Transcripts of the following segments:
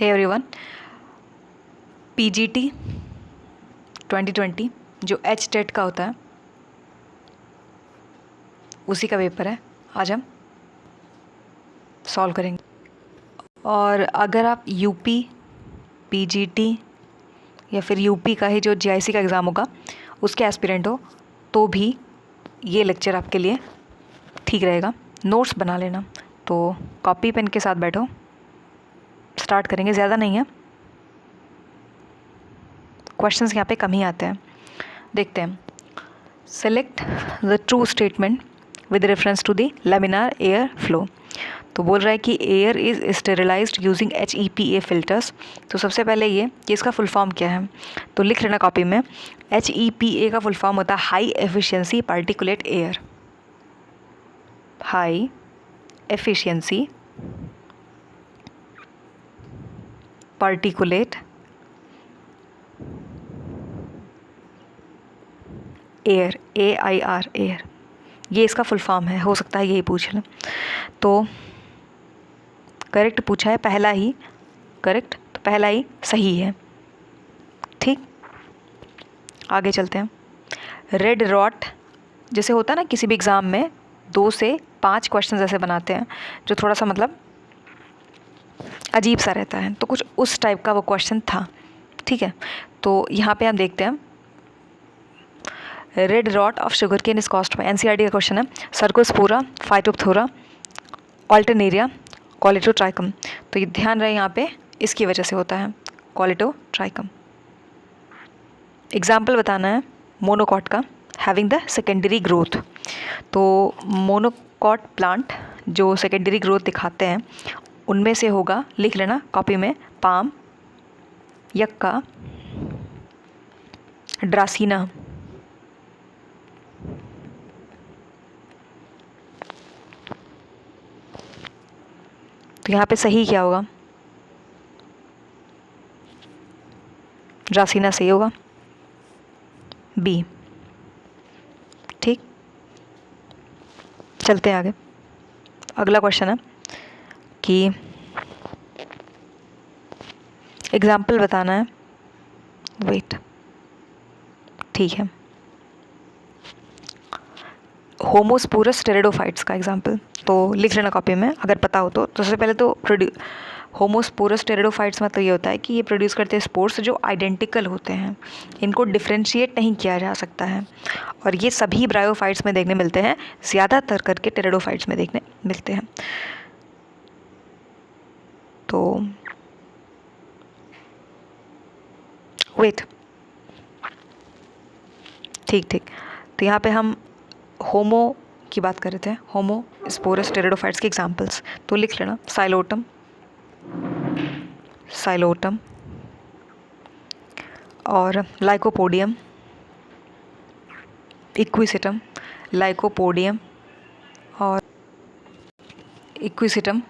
Hey everyone, PGT 2020 जो H TET का होता है उसी का पेपर है। आज हम सॉल्व करेंगे। और अगर आप यूपी पीजीटी या फिर यूपी का ही जो जीआईसी का एग्ज़ाम होगा उसके एस्पिरेंट हो तो भी ये लेक्चर आपके लिए ठीक रहेगा। नोट्स बना लेना। तो कॉपी पेन के साथ बैठो, स्टार्ट करेंगे। ज़्यादा नहीं है, क्वेश्चंस यहाँ पे कम ही आते हैं। देखते हैं। Select the true statement with reference to the laminar air flow. तो बोल रहा है कि air is sterilised using HEPA filters. तो सबसे पहले ये कि इसका फुल फॉर्म क्या है, तो लिख लेना कॉपी में। HEPA का फुल फॉर्म होता है high efficiency particulate air. High efficiency particulate air, AIR air, ये इसका फुल फॉर्म है। हो सकता है यही पूछ लें। तो करेक्ट पूछा है, पहला ही करेक्ट, तो पहला ही सही है। ठीक, आगे चलते हैं। रेड रॉट जैसे होता है ना, किसी भी एग्ज़ाम में 2 से 5 क्वेश्चन ऐसे बनाते हैं जो थोड़ा सा मतलब अजीब सा रहता है, तो कुछ उस टाइप का वो क्वेश्चन था। ठीक है, तो यहाँ पे हम देखते हैं। Red rot of sugarcane is caused में NCERT का क्वेश्चन है। Cercospora, Phytophthora, Alternaria, Colletotrichum. तो ये ध्यान रहे, यहाँ पे इसकी वजह से होता है कॉलेटोट्राइकम। एग्जाम्पल बताना है मोनोकॉट का, हैविंग द सेकेंडरी ग्रोथ। तो मोनोकॉट प्लांट जो सेकेंडरी ग्रोथ दिखाते हैं उनमें से होगा, लिख लेना कॉपी में, पाम, यक्का, ड्रासीना। तो यहाँ पे सही क्या होगा, ड्रासीना सही होगा, बी। ठीक, चलते हैं आगे। अगला क्वेश्चन है कि एग्जाम्पल बताना है। वेट, ठीक है, होमोस्पोरस टेरिडोफाइट्स का एग्जाम्पल। तो लिख लेना कॉपी में अगर पता हो तो। सबसे पहले तो होमोस्पोरस टेरिडोफाइट्स मतलब ये होता है कि ये प्रोड्यूस करते हैं स्पोर्स जो आइडेंटिकल होते हैं, इनको डिफ्रेंशिएट नहीं किया जा सकता है। और ये सभी ब्रायोफाइट्स में देखने मिलते हैं, ज़्यादातर करके टेरिडोफाइट्स में देखने मिलते हैं। तो वेट, ठीक ठीक, तो यहाँ पे हम होमो की बात कर रहे थे, होमो स्पोरस टेरिडोफाइट्स के एग्जाम्पल्स। तो लिख लेना साइलोटम, साइलोटम और लाइकोपोडियम, इक्विसिटम, लाइकोपोडियम और इक्विसिटम,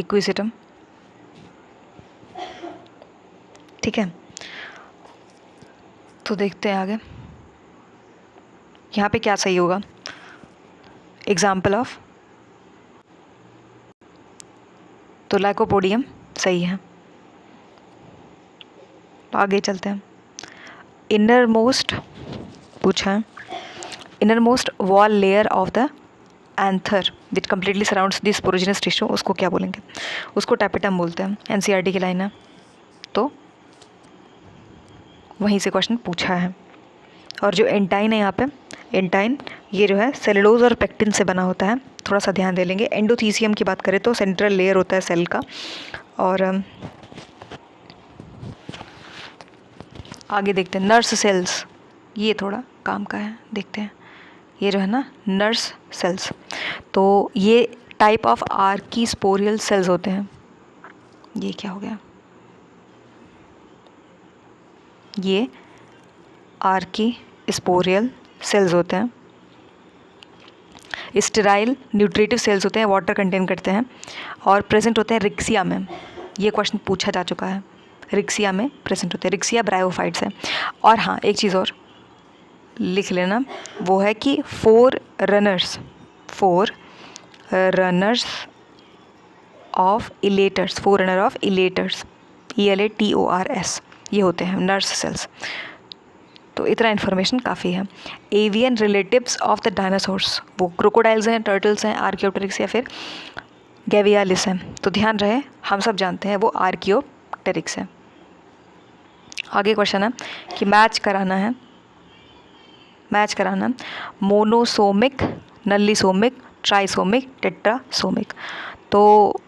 इक्विसिटम। ठीक है, तो देखते हैं आगे यहाँ पे क्या सही होगा। एग्जाम्पल ऑफ, तो लाइकोपोडियम सही है। तो आगे चलते हैं। इनर मोस्ट पूछा है, inner most wall layer of the anther which completely surrounds the sporogenous tissue, उसको क्या बोलेंगे? उसको टैपेटम बोलते हैं। NCERT की लाइन है, तो वहीं से क्वेश्चन पूछा है। और जो एंटाइन है यहाँ पे, एंटाइन ये जो है सेलुलोज और पेक्टिन से बना होता है, थोड़ा सा ध्यान दे लेंगे। एंडोथीसियम की बात करें तो सेंट्रल लेयर होता है सेल का। और आगे देखते हैं नर्स सेल्स, ये थोड़ा काम का है, देखते हैं। ये जो है ना नर्स सेल्स, तो ये टाइप ऑफ आर्कीस्पोरियल सेल्स होते हैं। ये क्या हो गया, ये आर्कीस्पोरियल सेल्स होते हैं। स्टेराइल न्यूट्रिटिव सेल्स होते हैं, वाटर कंटेन करते हैं और प्रेजेंट होते हैं रिक्सिया में। ये क्वेश्चन पूछा जा चुका है, रिक्सिया में प्रेजेंट होते हैं। रिक्सिया ब्रायोफाइट्स है। और हाँ, एक चीज़ और लिख लेना, वो है कि 4 runners of इलेटर्स, foreigner of इलेटर्स, ELATORS, ये होते हैं नर्स सेल्स। तो इतना इन्फॉर्मेशन काफ़ी है। Avian relatives of the dinosaurs, वो क्रोकोडाइल्स हैं, टर्टल्स हैं, आर्कियोप्टेरिक्स या फिर गैवियालिस हैं। तो ध्यान रहे, हम सब जानते हैं वो आर्कियोप्टेरिक्स है। आगे क्वेश्चन है कि मैच कराना मोनोसोमिक, नल्लीसोमिक, ट्राइसोमिक, टेट्रासोमिक। तो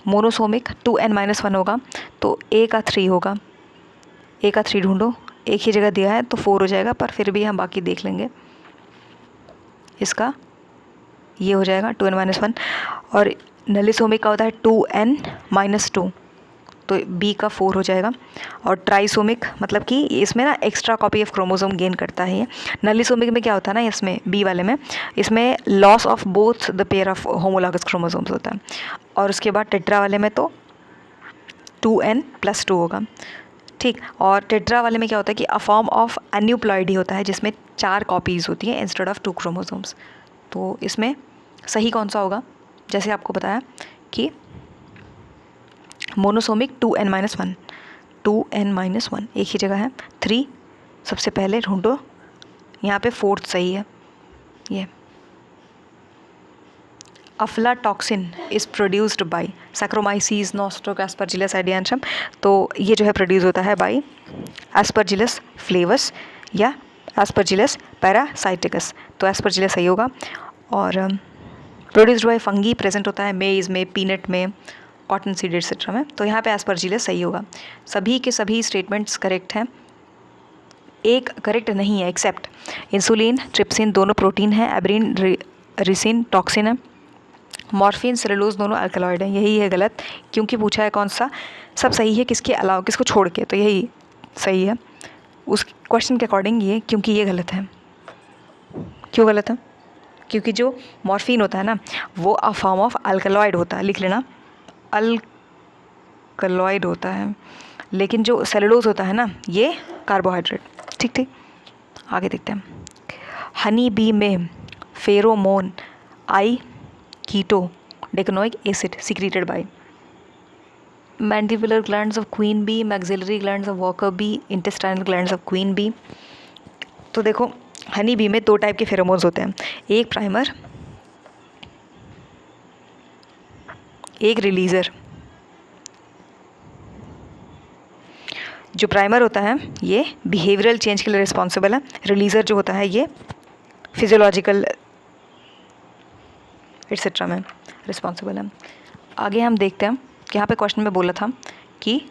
मोनोसोमिक 2n-1 होगा, तो A का 3 होगा। A का 3 ढूंढो, एक ही जगह दिया है तो 4 हो जाएगा, पर फिर भी हम बाकी देख लेंगे। इसका ये हो जाएगा 2n-1, और नल्लीसोमिक का होता है 2n-2, तो B का 4 हो जाएगा। और ट्राइसोमिक मतलब कि इसमें ना extra copy of chromosome gain करता है ये। नल्लीसोमिक में क्या होता है ना, इसमें B वाले में, इसमें loss of both the pair of homologous chromosomes होता है। और उसके बाद टेट्रा वाले में तो 2n+2 होगा, ठीक। और टेट्रा वाले में क्या होता है कि अ फॉर्म ऑफ एन्यूप्लॉइडी होता है, जिसमें 4 कॉपीज़ होती हैं इंस्टेड ऑफ 2 क्रोमोसोम्स। तो इसमें सही कौन सा होगा, जैसे आपको बताया कि मोनोसोमिक 2n-1 एक ही जगह है। 3 सबसे पहले ढूंढो, यहाँ पे 4th सही है। ये aflatoxin is produced by Saccharomyces Nostoc Aspergillus एडियांशम। तो ये जो है प्रोड्यूस होता है बाय एस्परजिलस फ्लेवस या एस्परजिलस पैरासाइटिकस। तो एस्परजिलस सही होगा। और प्रोड्यूस्ड बाय फंगी प्रेजेंट होता है मेज़ में, पीनट में, कॉटन सीड एक्सेट्रा में। तो यहाँ पे एस्परजिलस सही होगा। सभी के सभी स्टेटमेंट्स करेक्ट हैं, एक करेक्ट नहीं है एक्सेप्ट इंसुलिन, ट्रिप्सिन दोनों प्रोटीन है, एब्रिन रिसिन टॉक्सिन है, मॉर्फिन सेलुलोज दोनों अल्कलॉइड हैं। यही है गलत, क्योंकि पूछा है कौन सा सब सही है किसके अलावा, किसको छोड़ के, तो यही सही है उस क्वेश्चन के अकॉर्डिंग ये, क्योंकि ये गलत है। क्यों गलत है? क्योंकि जो मॉर्फिन होता है ना वो अ फॉर्म ऑफ अल्कलॉइड होता है, लिख लेना, अल्कलॉइड होता है। लेकिन जो सेलुलोज होता है ना ये कार्बोहाइड्रेट। ठीक ठीक, आगे देखते हैं। हनी बी में pheromone I keto decanoic acid secreted by mandibular glands of queen bee, maxillary glands of worker bee, intestinal glands of queen bee. तो देखो हनी बी में 2 टाइप के फेरोमोन्स होते हैं, एक प्राइमर, एक रिलीज़र। जो प्राइमर होता है ये बिहेवियरल चेंज के लिए रिस्पॉन्सिबल है, रिलीज़र जो होता है ये फिजियोलॉजिकल एटसेट्रा में रिस्पॉन्सिबल है। आगे हम देखते हैं कि यहाँ पे क्वेश्चन में बोला था कि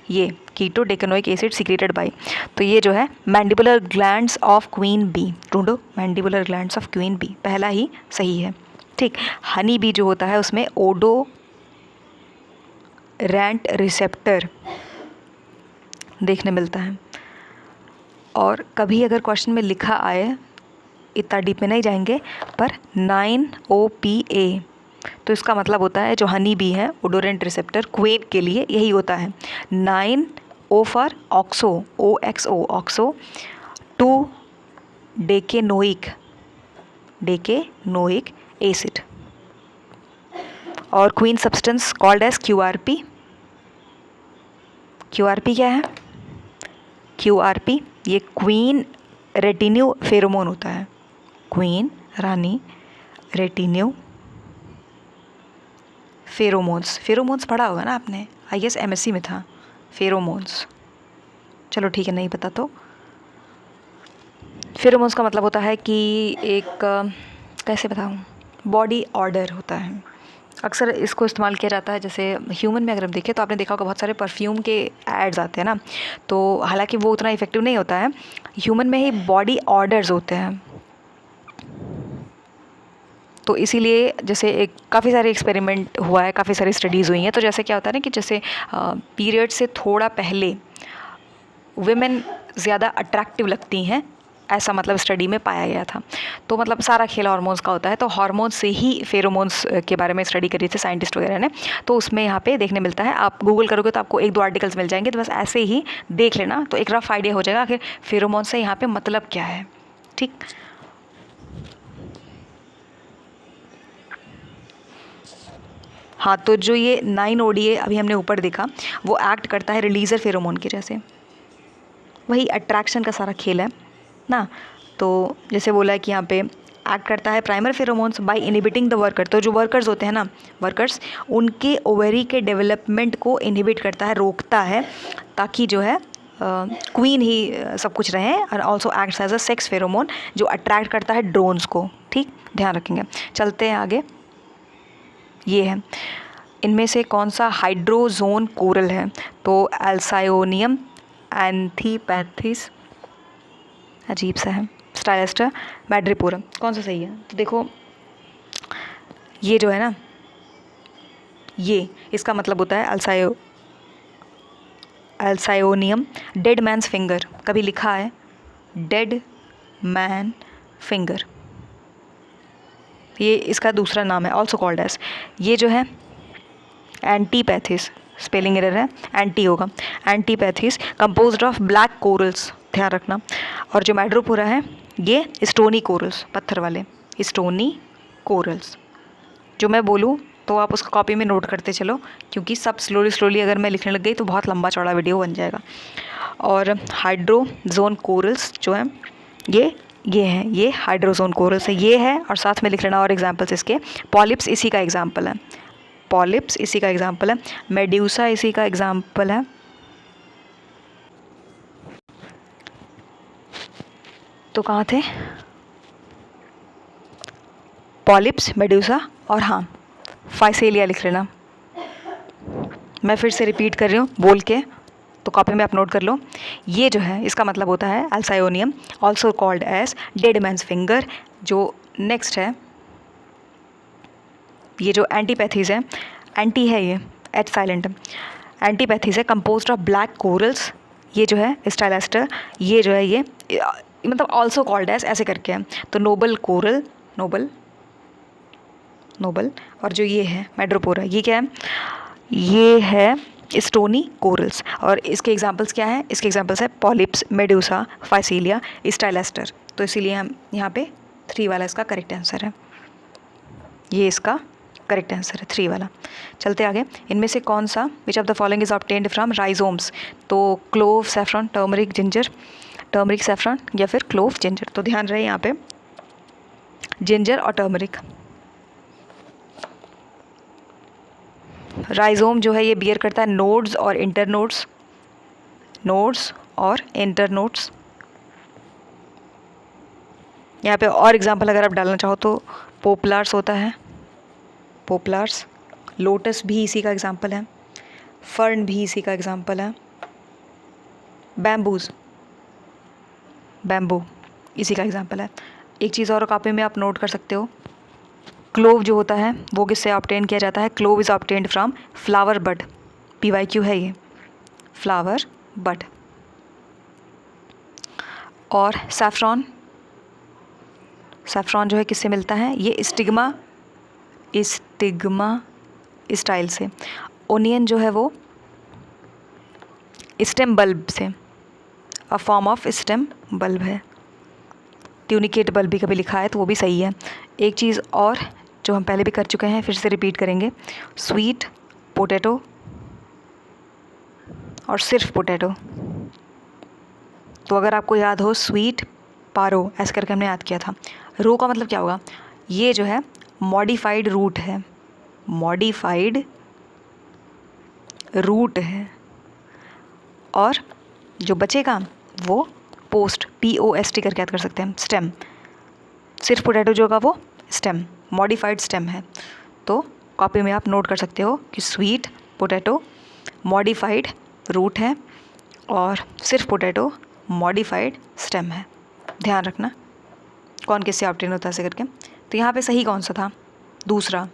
ये keto decanoic acid secreted by, तो ये जो है mandibular glands of queen bee. ढूंढो mandibular glands of queen bee, पहला ही सही है। ठीक, हनी बी जो होता है उसमें ओडोरेंट रिसेप्टर देखने मिलता है। और कभी अगर क्वेश्चन में लिखा आए, इतना डीप में नहीं जाएंगे, पर 9OPA, तो इसका मतलब होता है जो हनी बी है ओडोरेंट रिसेप्टर क्वीन के लिए यही होता है। 9O for oxo, OXO oxo, 2 decanoic acid, और queen substance called as QRP। QRP क्या है? QRP ये क्वीन रेटिन्यू फेरोमोन होता है, क्वीन रानी रेटिन्यू फेरोमोन्स पढ़ा होगा ना आपने, आई गेस MSc में था फेरोमोन्स। चलो ठीक है, नहीं पता तो फेरोमोन्स का मतलब होता है कि एक कैसे बताऊँ, बॉडी ऑर्डर होता है। अक्सर इसको इस्तेमाल किया जाता है, जैसे ह्यूमन में अगर हम देखें तो आपने देखा होगा बहुत सारे परफ्यूम के एड्स आते हैं ना, तो हालांकि वो उतना इफेक्टिव नहीं होता है, ह्यूमन में ही बॉडी ऑर्डर्स होते हैं। तो इसीलिए जैसे एक काफ़ी सारे एक्सपेरिमेंट हुआ है, काफ़ी सारी स्टडीज़ हुई हैं। तो जैसे क्या होता है ना कि जैसे पीरियड से थोड़ा पहले वुमेन ज़्यादा अट्रैक्टिव लगती हैं, ऐसा मतलब स्टडी में पाया गया था। तो मतलब सारा खेल हार्मोन्स का होता है, तो हार्मोन्स से ही फेरोमोन्स के बारे में स्टडी करी थी साइंटिस्ट वगैरह ने। तो उसमें यहाँ पे देखने मिलता है, आप गूगल करोगे तो आपको 1-2 आर्टिकल्स मिल जाएंगे, तो बस ऐसे ही देख लेना, तो एक रफ आइडिया हो जाएगा आखिर फेरोमोन से यहाँ पे मतलब क्या है। ठीक, हाँ, तो जो ये 9-ODA अभी हमने ऊपर देखा वो एक्ट करता है रिलीजर फेरोमोन की जैसे, वही अट्रैक्शन का सारा खेल है ना। तो जैसे बोला है कि यहाँ पे एक्ट करता है primer pheromones by inhibiting the worker, तो जो वर्कर्स होते हैं ना, वर्कर्स, उनके ओवरी के डेवलपमेंट को इनहिबिट करता है, रोकता है, ताकि जो है क्वीन ही सब कुछ रहे। और also acts as a sex pheromone जो अट्रैक्ट करता है ड्रोन्स को। ठीक, ध्यान रखेंगे। चलते हैं आगे। ये है, इनमें से कौन सा हाइड्रोजोन कोरल है? तो एल्सायोनियम एंथीपैथिस, अजीब सा है, स्टाइलेस्टर मैड्रिपोरम, कौन सा सही है? तो देखो ये जो है ना, ये इसका मतलब होता है एल्सायोनियम डेड मैन्स फिंगर, कभी लिखा है डेड मैन फिंगर, ये इसका दूसरा नाम है, ऑल्सो कॉल्ड एज। ये जो है एंटीपैथिस, स्पेलिंग एरर है, एंटी होगा, एंटीपैथिस कंपोज्ड ऑफ ब्लैक कोरल्स, ध्यान रखना। और जो मैड्रोपोरा है ये स्टोनी कोरल्स, पत्थर वाले स्टोनी कोरल्स। जो मैं बोलूँ तो आप उसको कॉपी में नोट करते चलो, क्योंकि सब स्लोली अगर मैं लिखने लग गई तो बहुत लंबा चौड़ा वीडियो बन जाएगा। और हाइड्रोजोन कोरल्स जो है ये हैं, ये हाइड्रोजोन कोरल्स है, ये है। और साथ में लिख लेना और एग्जाम्पल्स इसके। पॉलिप्स इसी का एग्जाम्पल है, पॉलिप्स इसी का एग्जाम्पल है, मेड्यूसा इसी का एग्जाम्पल है। तो कहाँ थे? पॉलिप्स, मेड्यूसा और हाँ फाइसेलिया लिख लेना। मैं फिर से रिपीट कर रही हूँ बोल के, तो कॉपी में आप नोट कर लो। ये जो है इसका मतलब होता है Alcyonium, also called as dead man's finger. जो नेक्स्ट है, ये जो एंटीपैथीज है, एंटी है ये, एच साइलेंट, एंटीपैथीज है कंपोज्ड ऑफ ब्लैक कोरल्स। ये जो है स्टाइलेस्टर, ये जो है ये मतलब ऑल्सो कॉल्ड एज ऐसे करके है। तो नोबल कोरल, नोबल, और जो ये है मैड्रोपोरा, ये क्या है? ये है स्टोनी कोरल्स। और इसके एग्जांपल्स क्या हैं? इसके एग्जांपल्स है पॉलिप्स, मेडूसा, फाइसीलिया, स्टाइलेस्टर। तो इसीलिए हम यहाँ पे 3 वाला इसका करेक्ट आंसर है, ये इसका करेक्ट आंसर है 3 वाला। चलते आगे। इनमें से कौन सा which of the following is obtained from rhizomes? तो clove, saffron, turmeric, ginger, turmeric, saffron या फिर क्लोव, जिंजर। तो ध्यान रहे यहाँ पे जिंजर और टर्मरिक। राइजोम जो है ये बियर करता है नोड्स और इंटरनोड्स, नोड्स और इंटरनोड्स। यहाँ पे और एग्जांपल अगर आप डालना चाहो तो पोपलार्स होता है, पोपलार्स, लोटस भी इसी का एग्जांपल है, फर्न भी इसी का एग्जांपल है, बैम्बूज, बैम्बू इसी का एग्जांपल है। एक चीज़ और कॉपी में आप नोट कर सकते हो, क्लोव जो होता है वो किससे ऑब्टेन किया जाता है? Clove is obtained from flower bud, PYQ है ये, फ्लावर बड। और सैफरॉन, सैफरॉन जो है किससे मिलता है? ये स्टिग्मा स्टाइल से। ओनियन जो है वो स्टेम बल्ब से, a form of stem bulb है। ट्यूनिकेट बल्ब भी कभी लिखा है तो वो भी सही है। एक चीज़ और जो हम पहले भी कर चुके हैं फिर से रिपीट करेंगे, स्वीट पोटैटो और सिर्फ पोटैटो। तो अगर आपको याद हो स्वीट पारो ऐसे करके हमने याद किया था। रो का मतलब क्या होगा? ये जो है मॉडिफाइड रूट है, मॉडिफाइड रूट है। और जो बचेगा वो पोस्ट, POST करके याद कर सकते हैं, स्टेम। सिर्फ पोटैटो जो होगा वो स्टेम, मॉडिफाइड स्टेम है। तो कॉपी में आप नोट कर सकते हो कि स्वीट पोटैटो मॉडिफाइड रूट है और सिर्फ पोटैटो मॉडिफाइड स्टेम है। ध्यान रखना कौन किससे ऑब्टेन होता है ऐसे करके। तो यहाँ पे सही कौन सा था? दूसरा।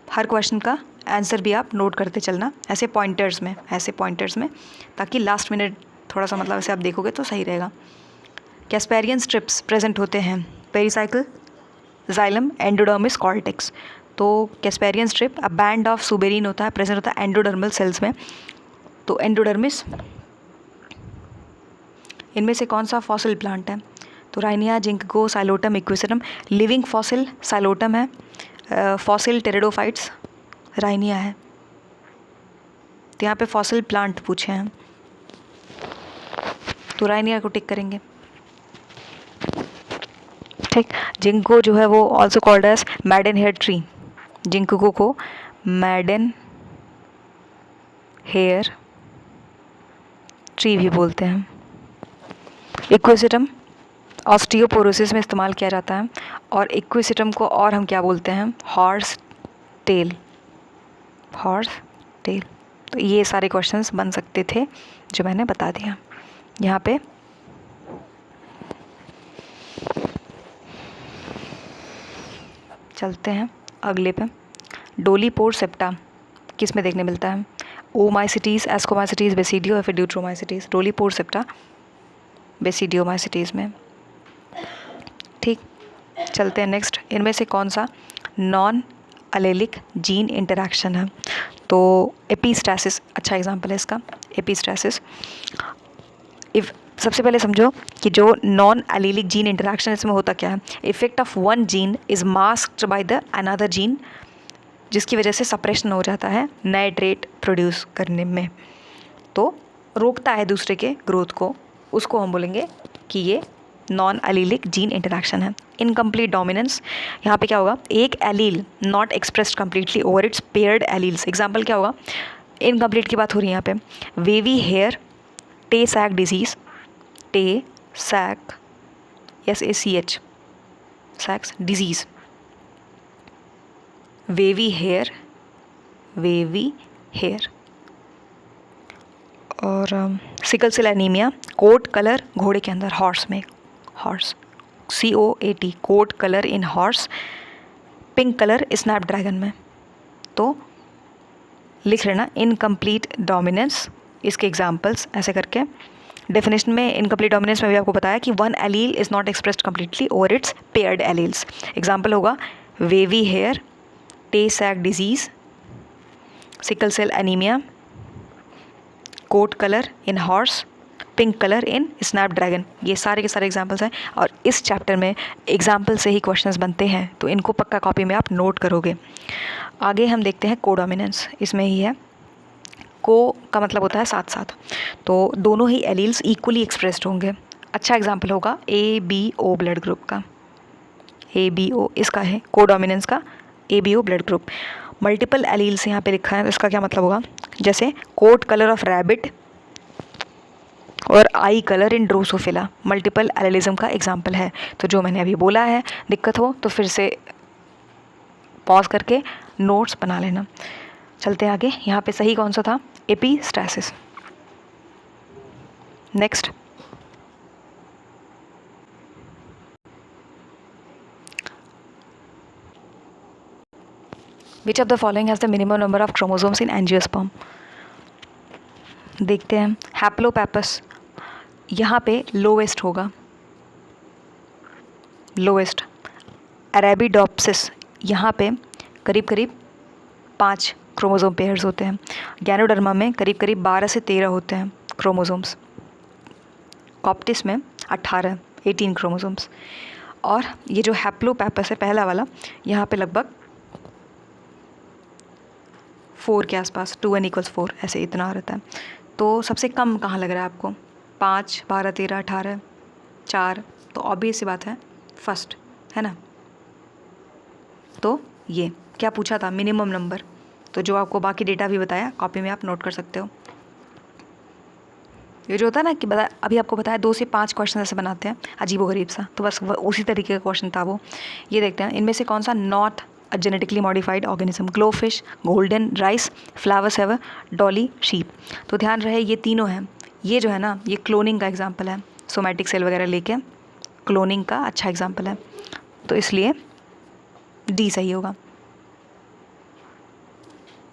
हर क्वेश्चन का आंसर भी आप नोट करते चलना ऐसे पॉइंटर्स में, ऐसे पॉइंटर्स में, ताकि लास्ट मिनट थोड़ा सा मतलब ऐसे आप देखोगे तो सही रहेगा। कैस्पेरियन स्ट्रिप्स प्रेजेंट होते हैं पेरिसाइकिल, जाइलम, एंडोडर्मिस, कॉर्टेक्स। तो Casparian strip a band of suberin होता है, प्रेजेंट होता है एंडोडर्मल सेल्स में। तो एंडोडर्मिस। इनमें से कौन सा फॉसिल प्लांट है? तो Rhynia, ginkgo, Psilotum, Equisetum. Living fossil Psilotum है, फॉसिल टेरिडोफाइट्स राइनिया है। तो यहाँ पे फॉसिल प्लांट पूछे हैं, तो राइनिया को टिक करेंगे। ठीक, जिंको जो है वो also called as maiden hair tree, ginkgo को मैडन हेयर ट्री भी बोलते हैं। इक्विसिटम ऑस्टियोपोरोसिस में इस्तेमाल किया जाता है, और इक्विसिटम को और हम क्या बोलते हैं, हॉर्स टेल, हॉर्स टेल। तो ये सारे क्वेश्चंस बन सकते थे जो मैंने बता दिया। यहाँ पे चलते हैं अगले पे। डोलीपोर सेप्टा किस में देखने मिलता है, ओमाइसिटीज़, एस्कोमाइसिटीज़, बेसिडियो या फिर ड्यूट्रोमाइसिटीज़। डोलीपोर सेप्टा बेसिडियोमाइसिटीज़ में। ठीक, चलते हैं नेक्स्ट। इनमें से कौन सा नॉन अलेलिक जीन इंटरैक्शन है, तो एपिस्टैसिस अच्छा एग्जांपल है इसका, एपिस्टैसिस। इफ सबसे पहले समझो कि जो नॉन एलीलिक जीन इंटरैक्शन इसमें होता क्या है, effect of one gene is masked by the another gene, जिसकी वजह से सप्रेशन हो जाता है नए ट्रेट प्रोड्यूस करने में, तो रोकता है दूसरे के ग्रोथ को, उसको हम बोलेंगे कि ये नॉन एलीलिक जीन इंटरैक्शन है। इनकम्प्लीट डोमिनेंस, यहाँ पे क्या होगा, एक allele not expressed completely over its paired alleles. Example क्या होगा, इनकम्प्लीट की बात हो रही है यहाँ पे, wavy hair Tay Sachs disease, Tay Sachs SACH सैक्स डिजीज़, वेवी हेयर और sickle cell anaemia, coat colour घोड़े के अंदर, हॉर्स में, horse COAT coat colour in horse, pink colour snapdragon में। तो लिख लेना इनकम्प्लीट डोमिनेंस, इसके एग्जांपल्स ऐसे करके। डेफिनेशन में इनकम्प्लीट डोमिनेंस में भी आपको बताया कि one allele is not expressed completely over its paired alleles. Example होगा wavy hair, Tay Sachs disease, sickle cell anaemia, coat colour in horse, pink colour in snapdragon. ये सारे के सारे एग्जांपल्स हैं, और इस चैप्टर में एग्जांपल से ही क्वेश्चंस बनते हैं, तो इनको पक्का कॉपी में आप नोट करोगे। आगे हम देखते हैं कोडोमिनेंस, इसमें ही है, को का मतलब होता है साथ साथ, तो दोनों ही एलील्स इक्वली एक्सप्रेस्ड होंगे। अच्छा एग्जांपल होगा ABO ब्लड ग्रुप का, ABO इसका है कोडोमिनेंस का, ABO blood group. Multiple alleles यहाँ पे लिखा है, तो इसका क्या मतलब होगा, जैसे कोट कलर ऑफ रैबिट और आई कलर इन ड्रोसोफिला, मल्टीपल एलिलिज्म का एग्जाम्पल है। तो जो मैंने अभी बोला है, दिक्कत हो तो फिर से पॉज करके नोट्स बना लेना। चलते हैं आगे, यहाँ पे सही कौन सा था, epistasis. Next, which of the following has the minimum number of chromosomes in angiosperm. देखते हैं, हैप्लोपैपस यहाँ पे लोवेस्ट होगा, लोवेस्ट। अरेबिडोप्सिस यहाँ पे करीब करीब 5 क्रोमोसोम पेयर्स होते हैं। गैनोडर्मा में करीब करीब 12 से 13 होते हैं क्रोमोसोम्स। कॉप्टिस में 18 क्रोमोसोम्स। और ये जो हैप्लोपैपस है पहला वाला, यहाँ पे लगभग 4 के आसपास, 2n = 4 ऐसे इतना रहता है। तो सबसे कम कहाँ लग रहा है आपको, 5, 12, 13, 18, 4, तो ऑब्वियस सी बात है फर्स्ट, है ना। तो ये क्या पूछा था, मिनिमम नंबर, तो जो आपको बाकी डेटा भी बताया कॉपी में आप नोट कर सकते हो। ये जो होता है ना कि अभी आपको बताया 2 से 5 क्वेश्चन ऐसे बनाते हैं अजीबोगरीब सा, तो बस उसी तरीके का क्वेश्चन था वो। ये देखते हैं, इनमें से कौन सा not a genetically modified organism, GloFish, golden rice, Flavr Savr, Dolly sheep. तो ध्यान रहे ये तीनों हैं। ये जो है ना, ये क्लोनिंग का एग्जाम्पल है, सोमैटिक सेल वगैरह लेके क्लोनिंग का अच्छा एग्जाम्पल है, तो इसलिए डी सही होगा,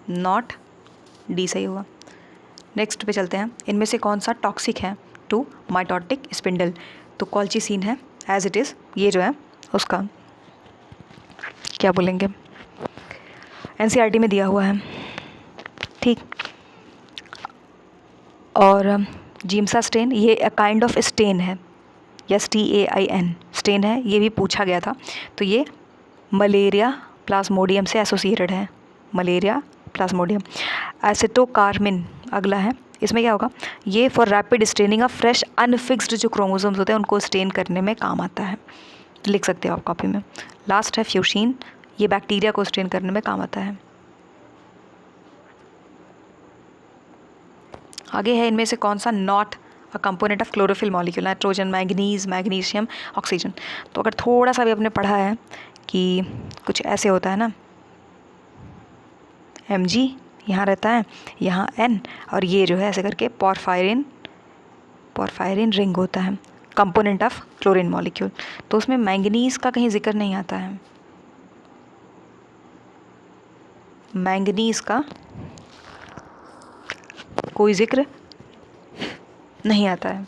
नॉट डी सही होगा। नेक्स्ट पे चलते हैं, इनमें से कौन सा टॉक्सिक है टू माइटोटिक स्पिंडल, तो कॉल्चिसिन है एज इट इज़, ये जो है उसका क्या बोलेंगे, NCERT में दिया हुआ है, ठीक। और जीमसा स्टेन, ये अ काइंड ऑफ स्टेन है, STAIN स्टेन है, ये भी पूछा गया था। तो ये मलेरिया प्लाज्मोडियम से एसोसिएटेड है, मलेरिया, प्लाज्मोडियम। एसिटोकार्मिन अगला है, इसमें क्या होगा, ये for rapid staining of fresh unfixed जो क्रोमोसोम्स होते हैं उनको स्टेन करने में काम आता है, लिख सकते हो आप कॉपी में। लास्ट है फ्यूशीन, ये बैक्टीरिया को स्टेन करने में काम आता है। आगे है, इनमें से कौन सा not a component of chlorophyll molecule, nitrogen, manganese, magnesium, oxygen. तो अगर थोड़ा सा भी आपने पढ़ा है कि कुछ ऐसे होता है ना, Mg यहाँ रहता है, यहाँ N, और ये जो है ऐसे करके पॉरफायरिन रिंग होता है, कंपोनेंट ऑफ क्लोरीन मॉलिक्यूल। तो उसमें मैंगनीज का कहीं जिक्र नहीं आता है, मैंगनीज का कोई जिक्र नहीं आता है।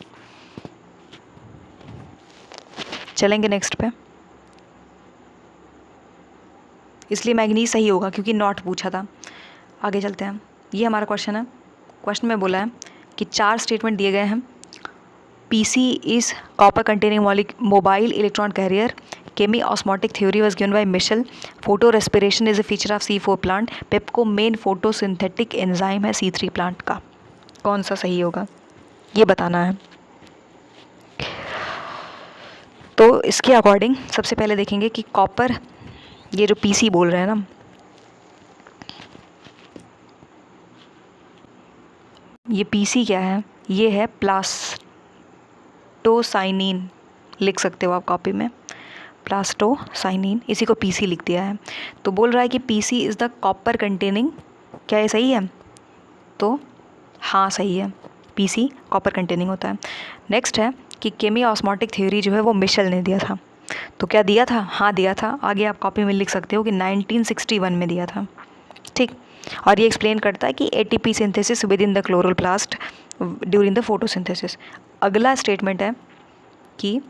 चलेंगे नेक्स्ट पे, इसलिए मैंगनीज सही होगा क्योंकि नॉट पूछा था। आगे चलते हैं, ये हमारा क्वेश्चन है। क्वेश्चन में बोला है कि 4 स्टेटमेंट दिए गए हैं। PC is copper containing mobile electron carrier, chemiosmotic theory was given by Mitchell, photorespiration is a feature of C4 plant, PEPCO main photosynthetic enzyme है C3 प्लांट का। कौन सा सही होगा ये बताना है। तो इसके अकॉर्डिंग सबसे पहले देखेंगे कि कॉपर, ये जो पीसी बोल रहे हैं ना, ये पीसी क्या है, ये है प्लास्टोसाइनिन, लिख सकते हो आप कॉपी में, प्लास्टोसाइनिन, इसी को पीसी लिख दिया है। तो बोल रहा है कि PC is the copper containing, क्या ये सही है? तो हाँ सही है, पीसी कॉपर कंटेनिंग होता है। नेक्स्ट है कि केमी ऑस्मोटिक थ्योरी जो है वो मिशेल ने दिया था। तो क्या दिया था? हाँ दिया था। आगे आप कॉपी में लिख सकते हो कि 1961 में दिया था, ठीक। और ये एक्सप्लेन करता है कि ATP synthesis with in the chloroplast during the photosynthesis. अगला स्टेटमेंट है कि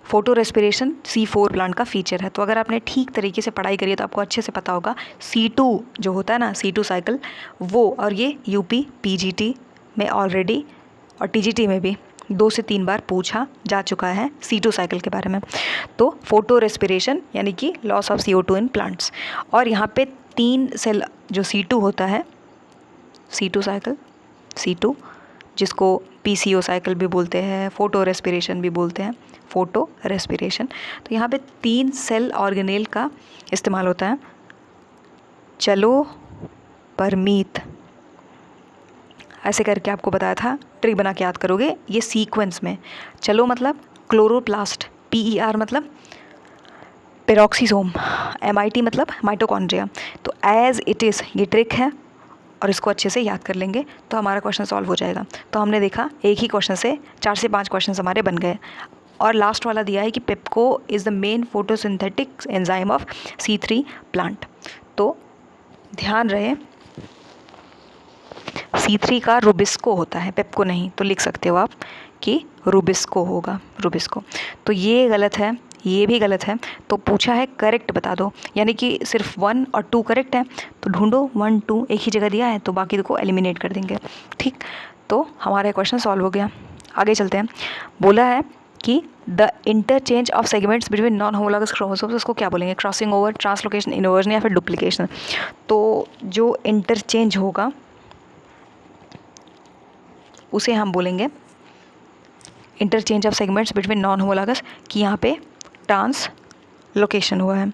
फोटो रेस्पिरेशन C4 प्लांट का फीचर है। तो अगर आपने ठीक तरीके से पढ़ाई करी है तो आपको अच्छे से पता होगा C2 जो होता है ना, C2 साइकिल, वो, और ये यूपी PGT में ऑलरेडी और TGT में भी 2 से 3 बार पूछा जा चुका है C2 साइकिल के बारे में। तो फोटो रेस्पिरेशन यानी कि loss of CO2 in plants, और यहाँ पे 3 सेल जो C2 होता है, C2 साइकिल, C2 जिसको PCO साइकिल भी बोलते हैं, फोटो रेस्पिरेशन भी बोलते हैं, फोटो रेस्पिरेशन। तो यहाँ पे 3 सेल ऑर्गेनेल का इस्तेमाल होता है। चलो परमीत, ऐसे करके आपको बताया था, ट्रिक बना के याद करोगे ये सीक्वेंस में। चलो मतलब क्लोरोप्लास्ट, PER मतलब पेरोक्सीसोम, MIT मतलब माइटोकॉन्ड्रिया। तो एज इट इज़ ये ट्रिक है और इसको अच्छे से याद कर लेंगे तो हमारा क्वेश्चन सॉल्व हो जाएगा। तो हमने देखा एक ही क्वेश्चन से 4 से 5 क्वेश्चन हमारे बन गए। और लास्ट वाला दिया है कि PEPCO is the main photosynthetic enzyme of C3 plant. तो ध्यान रहे C3 का रुबिस्को होता है, पेप्को नहीं। तो लिख सकते हो आप कि रुबिस्को होगा, रुबिस्को। तो ये गलत है, ये भी गलत है। तो पूछा है करेक्ट बता दो, यानी कि सिर्फ 1 और 2 करेक्ट है। तो ढूंढो 1 2, एक ही जगह दिया है तो बाकी को एलिमिनेट कर देंगे, ठीक। तो हमारा क्वेश्चन सॉल्व हो गया। आगे चलते हैं। बोला है कि the interchange of segments between non homologous chromosomes, उसको क्या बोलेंगे? क्रॉसिंग ओवर, ट्रांसलोकेशन, इन्वर्जन या फिर डुप्लीकेशन। तो जो इंटरचेंज होगा उसे हम बोलेंगे interchange of segments between non homologous, कि यहाँ पे ट्रांसलोकेशन हुआ है।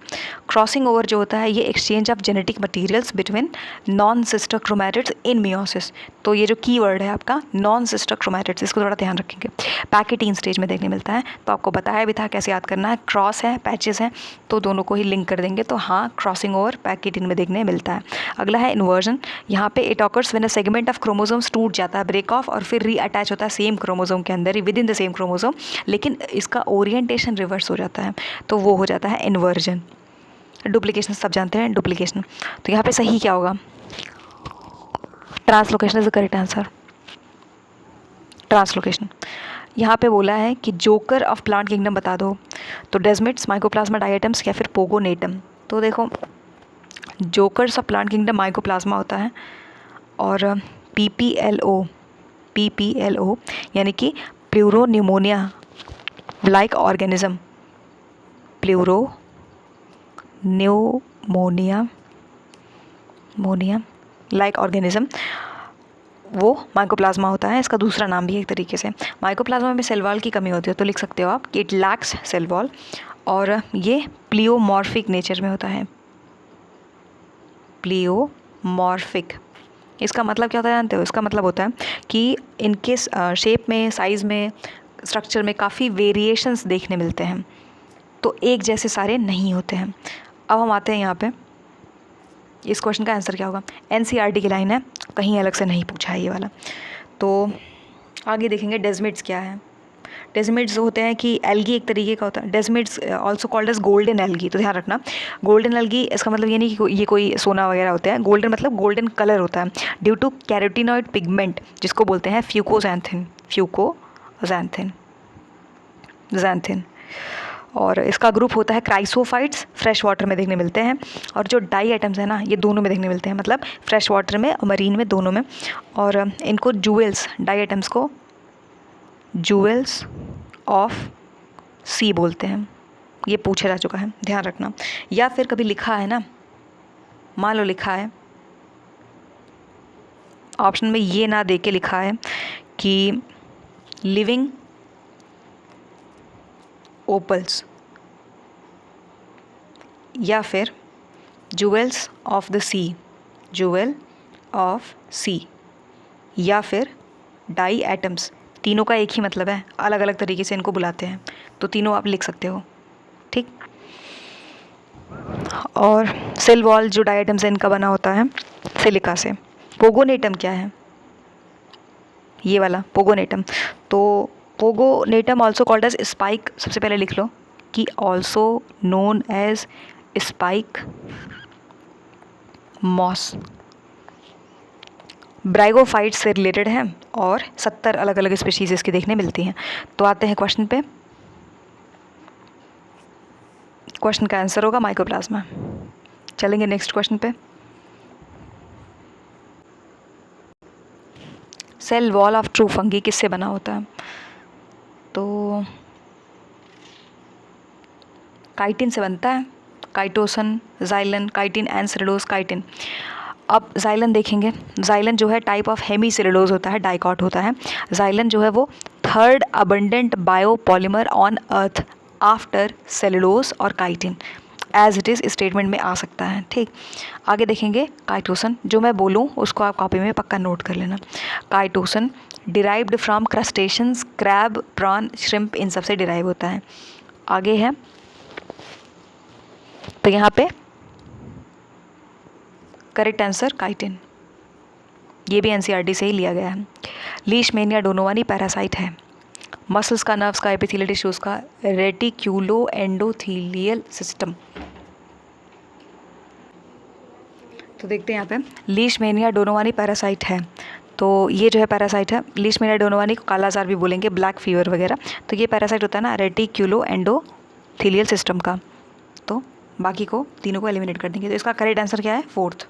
क्रॉसिंग ओवर जो होता है ये exchange of genetic materials between non sister chromatids in meiosis. तो ये जो कीवर्ड है आपका नॉन सिस्टर क्रोमैटिड्स, इसको थोड़ा ध्यान रखेंगे। पैकेटीन स्टेज में देखने मिलता है, तो आपको बताया भी था कैसे याद करना है। क्रॉस है, पैचेस हैं, तो दोनों को ही लिंक कर देंगे। तो हाँ, क्रॉसिंग ओवर पैकेटीन में देखने मिलता है। अगला है इन्वर्जन। यहाँ पे it occurs when a segment of chromosomes टूट जाता है, ब्रेक ऑफ, और फिर रीअटैच होता है सेम क्रोमोसोम के अंदर ही, within the same chromosome, लेकिन इसका ओरिएंटेशन रिवर्स हो जाता है, तो वो हो जाता है इन्वर्जन। डुप्लीकेशन सब जानते हैं, डुप्लीकेशन। तो यहाँ पे सही क्या होगा? Translocation is the correct answer, translocation. यहाँ पे बोला है कि जोकर ऑफ प्लांट किंगडम बता दो। तो डेस्मिड्स, माइकोप्लाज्मा डायटम्स या फिर पोगोनेटम। तो देखो jokers of plant kingdom mycoplasma होता है, और PPLO यानी कि pleuropneumonia like organism, pleuropneumonia like organism, वो माइकोप्लाज्मा होता है। इसका दूसरा नाम भी है एक तरीके से। माइकोप्लाज्मा में सेल वॉल की कमी होती है तो लिख सकते हो आप कि इट लैक्स सेल वॉल, और ये प्लियोमॉर्फिक नेचर में होता है। प्लियोमॉर्फिक, इसका मतलब क्या होता है जानते हो? इसका मतलब होता है कि इनके शेप में, साइज़ में, स्ट्रक्चर में काफ़ी वेरिएशंस देखने मिलते हैं, तो एक जैसे सारे नहीं होते हैं। अब हम आते हैं यहाँ पे, इस क्वेश्चन का आंसर क्या होगा? एनसीईआरटी की लाइन है, कहीं अलग से नहीं पूछा है ये वाला। तो आगे देखेंगे डेजमिड्स क्या है। डेजमिड्स होते हैं कि एल्गी एक तरीके का होता है। Desmids also called as golden algae, तो ध्यान रखना गोल्डन एल्गी, इसका मतलब ये नहीं कि ये कोई सोना वगैरह होता है। गोल्डन मतलब गोल्डन कलर होता है ड्यू टू कैरोटिनॉइड पिगमेंट, जिसको बोलते हैं फ्यूकोजैंथिन। और इसका ग्रुप होता है क्राइसोफाइट्स, फ्रेश वाटर में देखने मिलते हैं। और जो डाई आइटम्स है ना, ये दोनों में देखने मिलते हैं, मतलब फ्रेश वाटर में और मरीन में, दोनों में। और इनको जूवेल्स, डाई आइटम्स को जूवेल्स ऑफ सी बोलते हैं। ये पूछा जा चुका है, ध्यान रखना। या फिर कभी लिखा है ना, मान लो लिखा है ऑप्शन में, ये ना दे के लिखा है कि लिविंग ओपल्स, या फिर जूवेल्स ऑफ द सी, जूवेल ऑफ सी, या फिर डाई एटम्स, तीनों का एक ही मतलब है, अलग अलग तरीके से इनको बुलाते हैं, तो तीनों आप लिख सकते हो, ठीक। और सेल वॉल जो डाई एटम्स है इनका बना होता है सिलिका से। पोगोनेटम क्या है? ये वाला पोगोनेटम। तो Pogonatum also called as spike, सबसे पहले लिख लो कि also known as spike moss, bryophyte से रिलेटेड है और 70 अलग अलग स्पीशीज इसकी देखने मिलती हैं। तो आते हैं क्वेश्चन पे। क्वेश्चन का आंसर होगा माइकोप्लाज्मा। चलेंगे नेक्स्ट क्वेश्चन पे। Cell wall of true fungi किससे बना होता है? तो काइटिन से बनता है, chitosan, xylan, chitin and cellulose chitin. अब जाइलन देखेंगे, जाइलन जो है टाइप ऑफ हेमी सेलुलोज होता है, डाइकॉट होता है। जाइलन जो है वो third abundant biopolymer on earth after cellulose और chitin, as it is statement में आ सकता है, ठीक। आगे देखेंगे काइटोसन, जो मैं बोलूँ उसको आप कॉपी में पक्का नोट कर लेना। Chitosan derived from crustaceans, crab, prawn, shrimp, इन सब से डिराइव होता है। आगे है, तो यहाँ पे करेक्ट आंसर काइटिन, ये भी एनसीईआरटी से ही लिया गया है। लीशमैनिया डोनोवानी पैरासाइट है। मसल्स का, नर्व्स का, एपिथेलियल टिश्यूज का रेटिक्यूलो एंडोथीलियल सिस्टम। तो देखते हैं यहाँ पे लीशमैनिया डोनोवानी पैरासाइट है। तो ये जो है पैरासाइट है, लीशमैनिया डोनोवानी को काला जार भी बोलेंगे, ब्लैक फीवर वगैरह। तो ये पैरासाइट होता है ना रेटिक्यूलो एंडोथीलियल सिस्टम का। तो बाकी को तीनों को एलिमिनेट कर देंगे। तो इसका करेक्ट आंसर क्या है? 4th।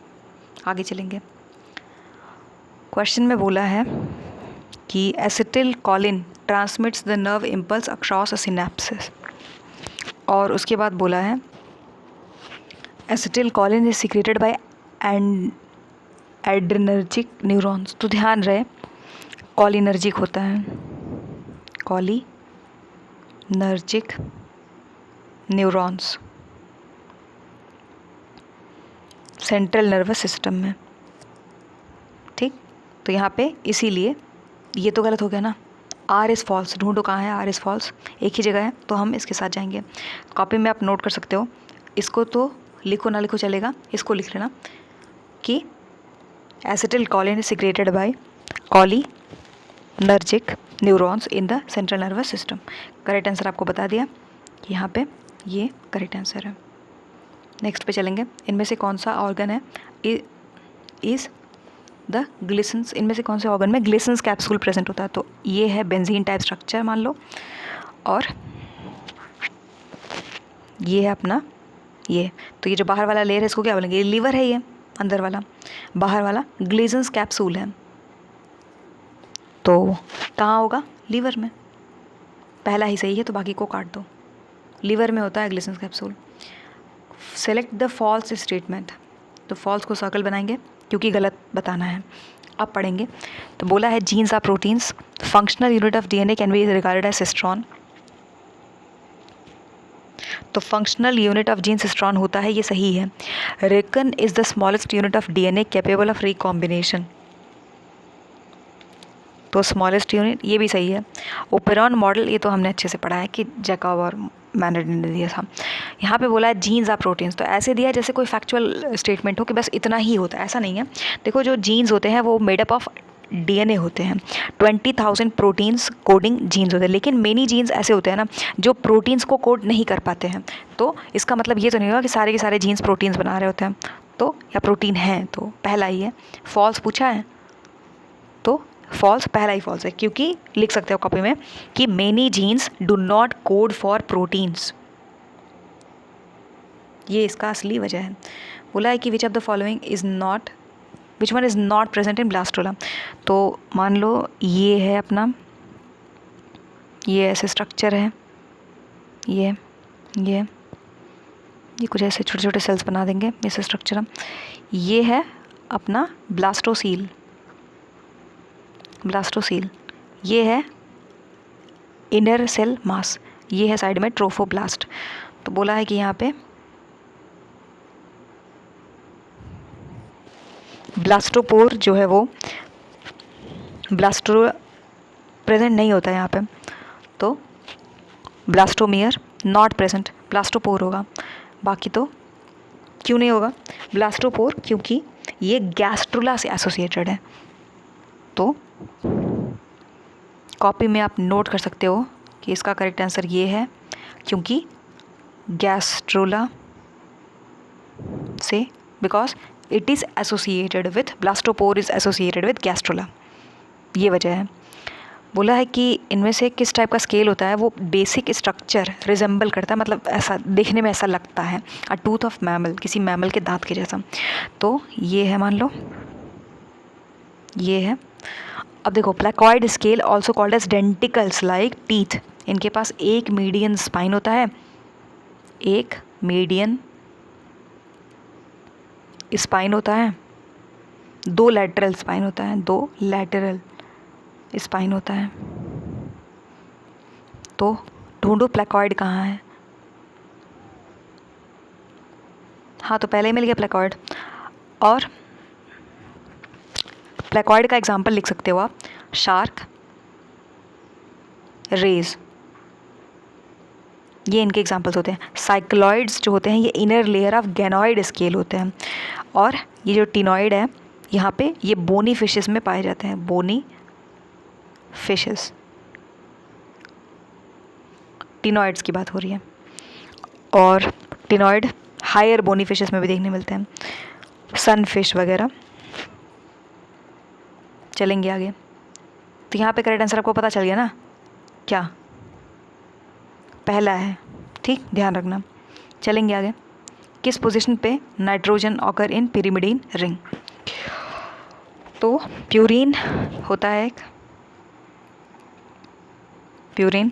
आगे चलेंगे। क्वेश्चन में बोला है कि acetyl Colin transmits the nerve impulse across a synapses, और उसके बाद बोला है acetyl Colin is secreted by adrenergic neurons. तो ध्यान रहे कॉलिनर्जिक होता है, cholinergic neurons central nervous system में, ठीक। तो यहाँ पे इसीलिए ये तो गलत हो गया ना, आर इज़ फॉल्स। ढूंढो कहाँ है आर इज़ फॉल्स, एक ही जगह है, तो हम इसके साथ जाएंगे। कॉपी में आप नोट कर सकते हो, इसको तो लिखो ना लिखो चलेगा, इसको लिख लेना कि acetyl Colin is secreted by cholinergic neurons in the central nervous system. Correct answer आपको बता दिया, यहाँ पे ये करेक्ट आंसर है। नेक्स्ट पे चलेंगे। इनमें से कौन सा ऑर्गन है इज़ द ग्लिसन्स, इनमें से कौन से ऑर्गन में ग्लिसन्स कैप्सूल प्रेजेंट होता है? तो ये है बेंजीन टाइप स्ट्रक्चर मान लो, और ये है अपना ये। तो ये जो बाहर वाला लेयर है इसको क्या बोलेंगे? ये लीवर है, ये अंदर वाला, बाहर वाला ग्लिसन्स कैप्सूल है। तो कहाँ होगा? लीवर में। पहला ही सही है तो बाकी को काट दो। लीवर में होता है Glisson's capsule. Select the false statement, तो फॉल्स को सर्कल बनाएंगे क्योंकि गलत बताना है। अब पढ़ेंगे। तो बोला है genes are proteins, functional unit of DNA can be regarded as cistron. तो functional unit of gene cistron होता है, ये सही है। Recon is the smallest unit of DNA capable of recombination, तो स्मॉलेस्ट यूनिट ये भी सही है। ओपेरॉन मॉडल, ये तो हमने अच्छे से पढ़ा है कि जैकब और मैनर्ड ने दिया था। यहाँ पे बोला है जीन्स आर प्रोटीन्स, तो ऐसे दिया जैसे कोई फैक्चुअल स्टेटमेंट हो कि बस इतना ही होता है, ऐसा नहीं है। देखो जो जीन्स होते हैं वो मेडअप ऑफ डीएनए होते हैं, 20,000 प्रोटीन्स कोडिंग जीन्स होते हैं, लेकिन मेनी जीन्स ऐसे होते हैं ना जो प्रोटीन्स को कोड नहीं कर पाते हैं। तो इसका मतलब ये तो नहीं होगा कि सारे के सारे जीन्स प्रोटीन्स बना रहे होते हैं, तो या प्रोटीन हैं, तो पहला ही है। फॉल्स पूछा है तो फॉल्स, पहला ही फॉल्स है, क्योंकि लिख सकते हो कॉपी में कि many genes do not code for proteins, ये इसका असली वजह है। बोला है कि which of the following is not, which one is not present in blastula. तो मान लो ये है अपना, ये ऐसे स्ट्रक्चर है, ये कुछ ऐसे छोटे छोटे सेल्स बना देंगे, ऐसे स्ट्रक्चर। ये है अपना ब्लास्टोसील, ये है इनर सेल मास, ये है साइड में ट्रोफोब्लास्ट। तो बोला है कि यहाँ पे ब्लास्टोपोर जो है वो ब्लास्टो प्रेजेंट नहीं होता है यहाँ पे, तो ब्लास्टोमियर नॉट प्रेजेंट, ब्लास्टोपोर होगा। बाकी तो क्यों नहीं होगा ब्लास्टोपोर, क्योंकि ये गैस्ट्रुला से एसोसिएटेड है। तो कॉपी में आप नोट कर सकते हो कि इसका करेक्ट आंसर ये है, क्योंकि गैस्ट्रुला से, because it is associated with, blastopore is associated with gastrula, ये वजह है। बोला है कि इनमें से किस टाइप का स्केल होता है, वो बेसिक स्ट्रक्चर रिजेंबल करता है, मतलब ऐसा देखने में ऐसा लगता है, अ टूथ ऑफ मैमल, किसी मैमल के दांत के जैसा। तो ये है, मान लो ये है। अब देखो placoid scale also called as denticles like teeth, इनके पास एक मीडियन स्पाइन होता है, एक मीडियन स्पाइन होता है, दो लैटरल स्पाइन होता है, दो लैटरल स्पाइन होता है। तो ढूंढो प्लेकॉइड कहाँ है। हाँ तो पहले ही मिल गया प्लेकॉइड। और प्लेकॉइड का एग्जाम्पल लिख सकते हो आप, शार्क, रेज, ये इनके एग्जाम्पल्स होते हैं। साइक्लॉइड्स जो होते हैं ये इनर लेयर ऑफ गैनॉइड स्केल होते हैं, और ये जो टिनॉइड है यहाँ पे ये बोनी फिशेस में पाए जाते हैं, बोनी फिशेस, टिनॉइड्स की बात हो रही है। और टिनॉइड हायर बोनी फिशेस में भी देखने मिलते हैं, सनफिश वगैरह। चलेंगे आगे। तो यहाँ पे करेक्ट आंसर आपको पता चल गया ना, क्या पहला है, ठीक, ध्यान रखना। चलेंगे आगे। किस पोजीशन पे nitrogen occur in pyrimidine ring. तो प्यूरीन होता है एक, प्यूरीन,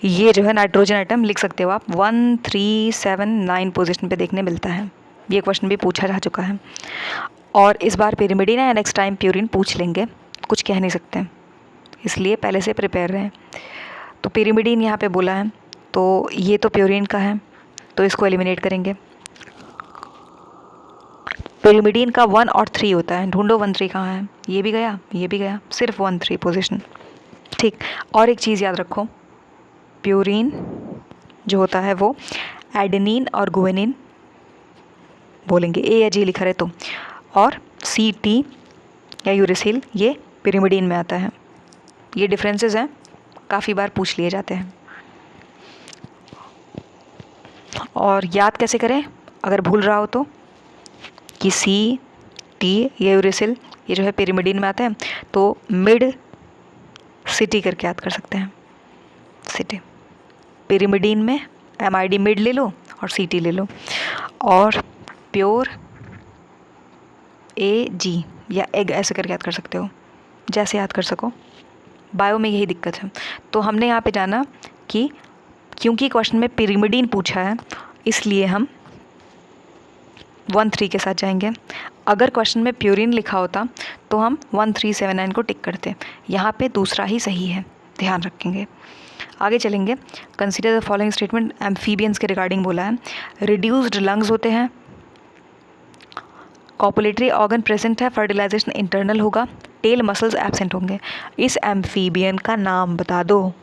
ये जो है नाइट्रोजन आइटम लिख सकते हो आप, 1, 3, 7, 9 पोजीशन पे देखने मिलता है। ये क्वेश्चन भी पूछा जा चुका है, और इस बार पिरिमिडीन है, नेक्स्ट टाइम प्यूरीन पूछ लेंगे, कुछ कह नहीं सकते, इसलिए पहले से प्रिपेयर रहें। तो पिरिमिडीन यहाँ पे बोला है, तो ये तो प्यूरीन का है, तो इसको एलिमिनेट करेंगे। पिरिमिडीन का 1 और 3 होता है, ढूंढो 1, 3 कहाँ है। ये भी गया, ये भी गया, सिर्फ 1, 3 पोजीशन, ठीक। और एक चीज़ याद रखो, प्यूरीन जो होता है वो एडेनिन और गुआनिन बोलेंगे, ए या जी लिखा रहे तो, और CT या यूरेसिल ये पिरिमिडीन में आता है। ये डिफरेंसेस हैं, काफ़ी बार पूछ लिए जाते हैं। और याद कैसे करें अगर भूल रहा हो तो, कि CT या यूरेसिल ये जो है पिरिमिडीन में आता है, तो मिड सिटी करके याद कर सकते हैं, सिटी पिरिमिडीन में MID मिड ले लो और CT ले लो। और प्योर AG या एग ऐसे करके याद कर सकते हो, जैसे याद कर सको। बायो में यही दिक्कत है। तो हमने यहाँ पे जाना कि क्योंकि क्वेश्चन में पिरिमिडीन पूछा है, इसलिए हम 13 के साथ जाएंगे। अगर क्वेश्चन में प्यूरिन लिखा होता तो हम 1379 को टिक करते, यहाँ पे दूसरा ही सही है, ध्यान रखेंगे। आगे चलेंगे। Consider the following statement, amphibians के रिगार्डिंग बोला है। रिड्यूस्ड लंग्स होते हैं, कॉपुलेटरी ऑर्गन प्रेजेंट है, फर्टिलाइजेशन इंटरनल होगा, टेल मसल्स एब्सेंट होंगे। इस एम्फीबियन का नाम बता दो।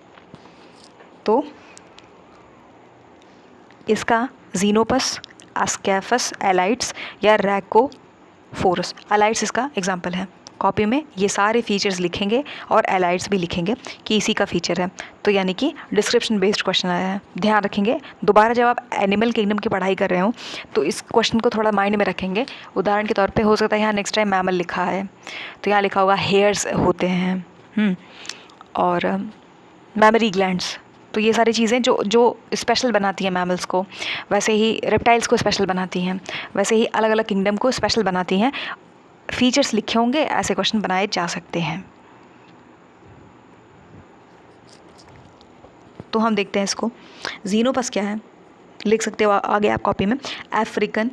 तो इसका जीनोपस, एस्कैफस, एलाइट्स या रैकोफोरस। एलाइट्स इसका एग्जाम्पल है। कॉपी में ये सारे फीचर्स लिखेंगे और एलाइट्स भी लिखेंगे कि इसी का फीचर है। तो यानी कि डिस्क्रिप्शन बेस्ड क्वेश्चन आया है, ध्यान रखेंगे। दोबारा जब आप एनिमल किंगडम की पढ़ाई कर रहे हो तो इस क्वेश्चन को थोड़ा माइंड में रखेंगे। उदाहरण के तौर पे हो सकता है यहाँ नेक्स्ट टाइम मैमल लिखा है तो यहाँ लिखा होगा हेयर्स होते हैं और मैमरी ग्लैंड्स। तो ये सारी चीज़ें जो स्पेशल बनाती हैं मैमल्स को, वैसे ही रेप्टाइल्स को स्पेशल बनाती हैं, वैसे ही अलग अलग किंगडम को स्पेशल बनाती हैं। फीचर्स लिखे होंगे, ऐसे क्वेश्चन बनाए जा सकते हैं। तो हम देखते हैं इसको। जीनोपस क्या है, लिख सकते हो आगे आप कॉपी में। अफ्रीकन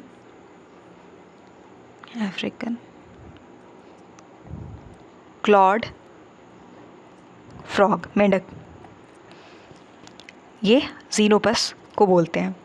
क्लॉड फ्रॉग, मेंढक, ये जीनोपस को बोलते हैं।